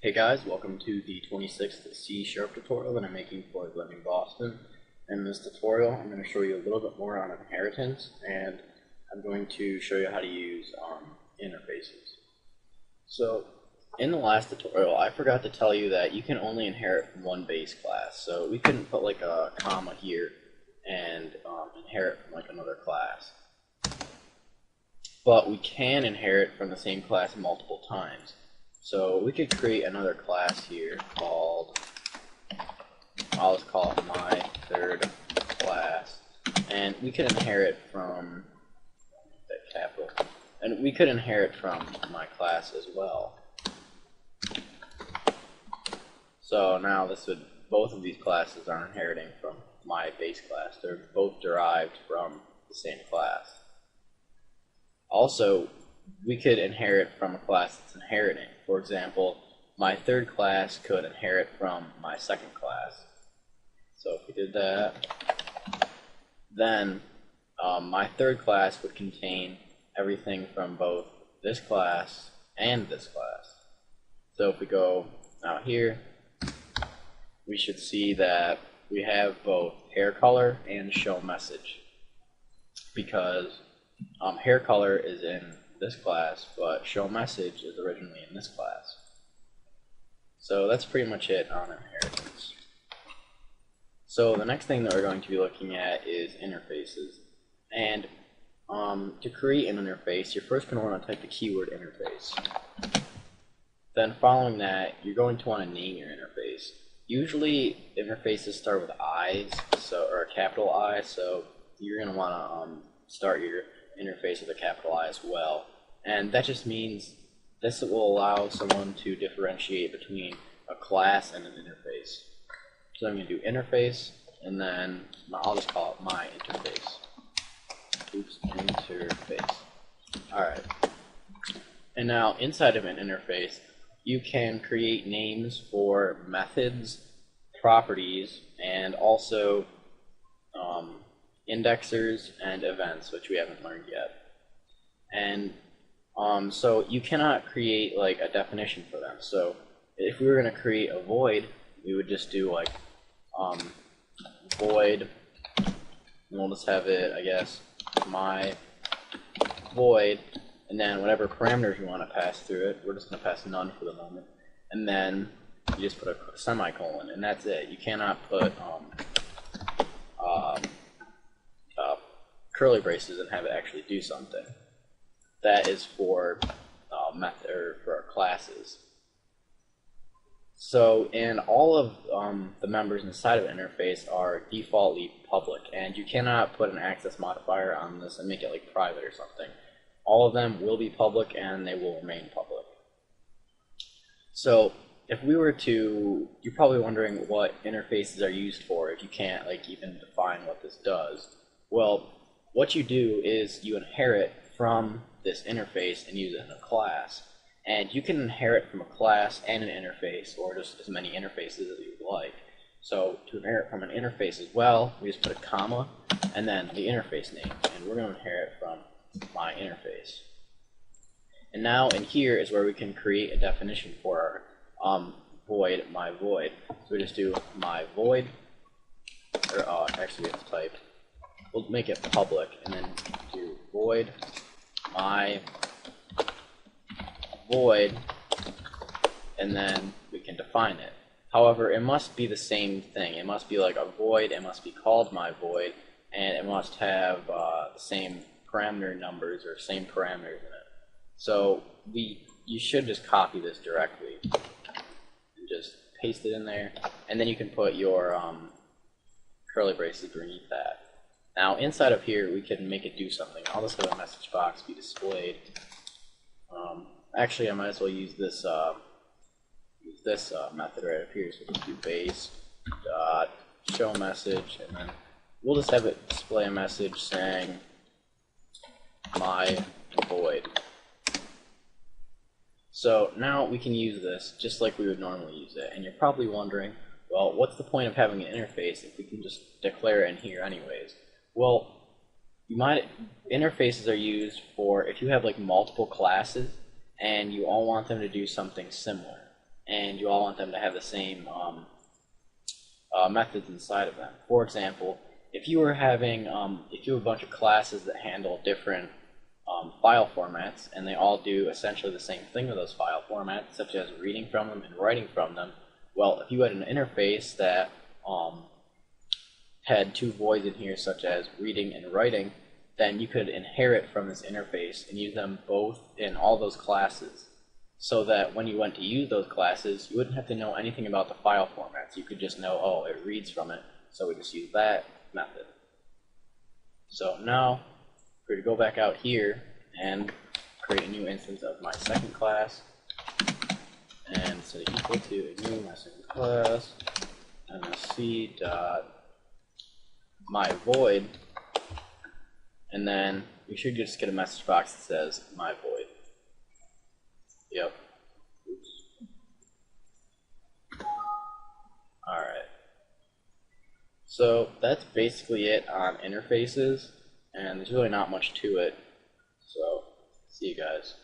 Hey guys, welcome to the 26th C# tutorial that I'm making for Living Boston. In this tutorial, I'm going to show you a little bit more on inheritance, and I'm going to show you how to use interfaces. So, in the last tutorial, I forgot to tell you that you can only inherit from one base class. So we couldn't put like a comma here and inherit from like another class. But we can inherit from the same class multiple times. So we could create another class here called, I'll just call it my third class, and we could inherit from that capital, and we could inherit from my class as well. So now both of these classes are inheriting from my base class. They're both derived from the same class. Also, we could inherit from a class that's inheriting. For example, my third class could inherit from my second class. So if we did that, then my third class would contain everything from both this class and this class. So if we go out here, we should see that we have both hair color and show message, because hair color is in this class, but show message is originally in this class. So that's pretty much it on inheritance. So the next thing that we're going to be looking at is interfaces. And to create an interface, you're first going to want to type the keyword interface. Then following that, you're going to want to name your interface. Usually interfaces start with I's, or a capital I, so you're going to want to start your interface with a capital I as well. And that just means this will allow someone to differentiate between a class and an interface. So I'm going to do interface, and then I'll just call it my interface. Oops, interface. Alright. And now inside of an interface, you can create names for methods, properties, and also indexers and events, which we haven't learned yet. And so you cannot create like a definition for them. So if we were going to create a void, we would just do like void, and we'll just have it, I guess, my void, and then whatever parameters we want to pass through it, we're just going to pass none for the moment. And then you just put a semicolon, and that's it. You cannot put curly braces and have it actually do something. That is for method or for our classes. So, and all of the members inside of an interface are defaultly public, and you cannot put an access modifier on this and make it like private or something. All of them will be public, and they will remain public. So, if we were to, you're probably wondering what interfaces are used for if you can't like even define what this does. Well, what you do is you inherit from this interface and use it in a class. And you can inherit from a class and an interface, or just as many interfaces as you would like. So to inherit from an interface as well, we just put a comma and then the interface name, and we're going to inherit from my interface. And now in here is where we can create a definition for our void, my void. So we just do my void, or actually we have to type, we'll make it public, and then do void my void, and then we can define it. However, it must be the same thing. It must be like a void, it must be called my void, and it must have the same parameter numbers or same parameters in it. So you should just copy this directly and just paste it in there, and then you can put your curly braces beneath that. Now inside of here we can make it do something. I'll just have a message box be displayed. Actually, I might as well use this method right up here. So we'll just do base dot show message, and then we'll just have it display a message saying my void. So now we can use this just like we would normally use it. And you're probably wondering, well, what's the point of having an interface if we can just declare it in here anyways? Well, interfaces are used for if you have like multiple classes and you all want them to do something similar. and you all want them to have the same methods inside of them. For example, if you were having, if you have a bunch of classes that handle different file formats, and they all do essentially the same thing with those file formats, such as reading from them and writing from them, well, if you had an interface that had two voids in here, such as reading and writing, then you could inherit from this interface and use them both in all those classes, so that when you went to use those classes, you wouldn't have to know anything about the file formats. You could just know, oh, it reads from it, so we just use that method. So now, we're going to go back out here and create a new instance of my second class, and set it equal to a new my second class, MSC dot my void, and then we should just get a message box that says my void. Yep. Oops. Alright. So that's basically it on interfaces, and there's really not much to it. So, see you guys.